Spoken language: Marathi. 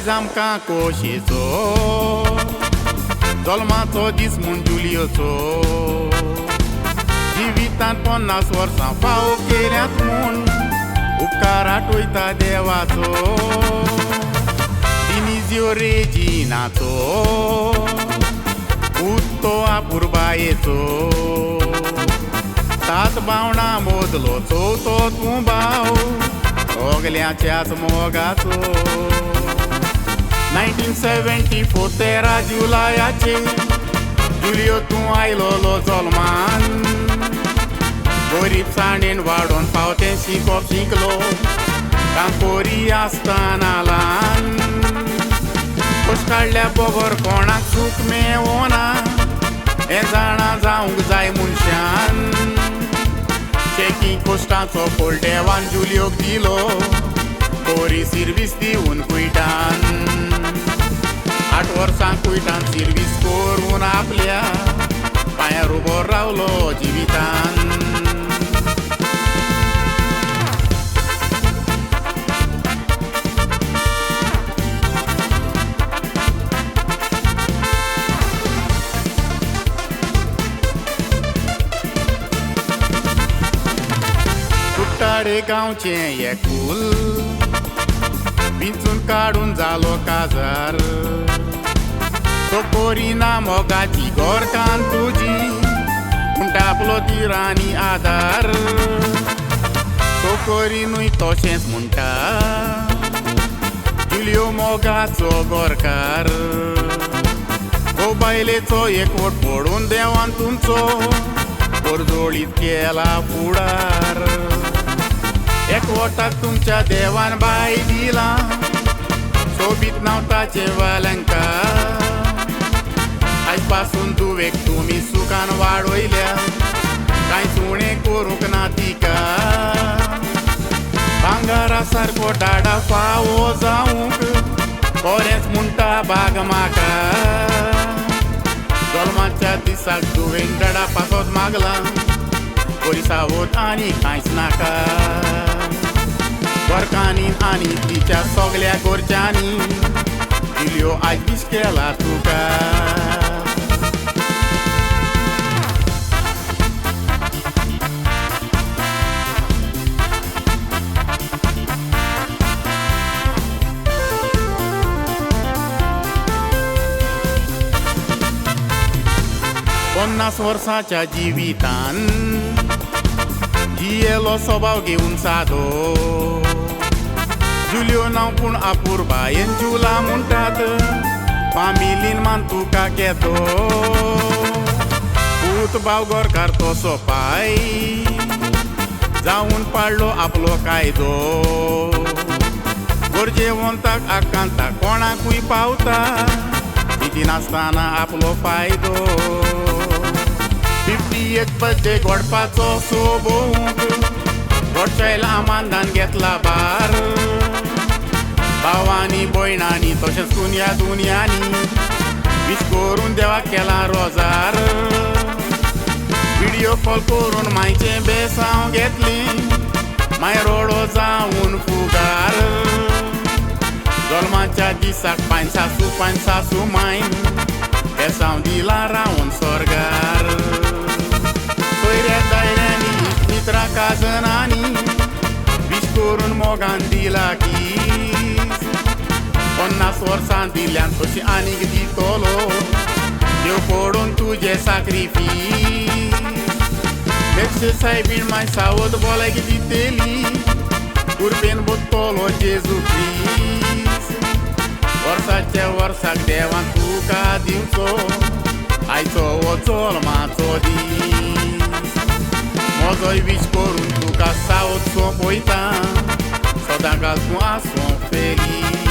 आमकां खोशेचो जल्माचो दीस म्हूण जुलियोचो जिवितांत 50 वर्सां फावो केल्यात म्हूण उपकार आठवयता देवाचो दिनिज्यो रेजिनाचो उत्तो आपुरबायेचो सात बावणां मोदलो चवथो तूं भाव ओगल्याच्याच मोगाचो 1974 13 जुलयाचेर जुलियो तूं आयलोलो जल्मान गरीब साणेन वाडोवन पावतें शिकोप शिकलो कांकोरी आसतना ल्हान खोस काडल्या बगर कोणाक सूख मेवना हें जाणा जावंक जाय मनशान चॅकींग पोस्टाचो फोल देवान जुलियोक दिलो बरी सर्वीस दिवन कुयटान 8 वर्सां कुयटान सर्वीस करून आपल्या पांयार उबो रावलो जिवितान कुट्टाडे गांवचें हें कुल विंचून काडून जालो काजार सोपोरी ना मोगाची गोरकान तुजी म्हणटापलो ती राणी आदार सोकोरीनूय तशेंच म्हणटा जुलियो मोगाचो गोरकार ओ बायलेचो एकवट पडून देवान तुमचो परजोळीत केला फुडार एकवटाक तुमच्या देवान बाय दिला सोबीत नांव ताचें वालंकार आयज पासून तुवेक तुमी सुखान वाडयल्या कांयच उणें करूंक ना तिका भांगारा सारको डाडा फावो जावंक बरेंच म्हणटा बाग म्हाका जल्माच्या दिसाक तुवें डाडा पासोत मागला बरी सावत आनी कांयच नाका वर्कांनी आनी तिच्या सगल्या गोरच्यांनी जुलियो आयज दीस केला तुका 50 वर्साच्या जिवितान जियेलो स्वभाव घेवन सादो जुलियो नांव पूण आपुरबायेन जुला म्हणटात फामिलीन मान तुका घेतो पूत भाव गोरकार तो सोपाय जावन पाडलो आपलो कायदो गरजेवंताक आकांता कोणाकूय पावता इती नासतना आपलो फायदो 51 बर्थडे घडपाचो सोबोवंक घडचेल आमांदान घेतला बार भावांनी भयणांनी तशेंच दुनिया दुनियांनी वीश करून देवाक केला रोजार व्हिडिओ कॉल करून मायचें बेसांव घेतली माय रोडो जावन फुगार जल्माच्या दिसाक पांच सासू मायन बेसांव दिला रावन स्वर्गार सोयऱ्या दायऱ्यांनी मित्रा काजनांनी वीश करून मोगान दिला कीस 50 वर्सां दिल्यान तशी आनीक दितलो देव पडून तुजे साक्रिफीस बेश्टे सायबीण माय सावत बोलायक दितेली कुर्बेन बसतलो जेजू क्रिस्त वर्साच्या वर्साक देवान तुका दिवचो आयचो हो जल्माचो दीस म्हजोय वीश करून तुका सावत सोंपयता सदांच तूं आसूं फेली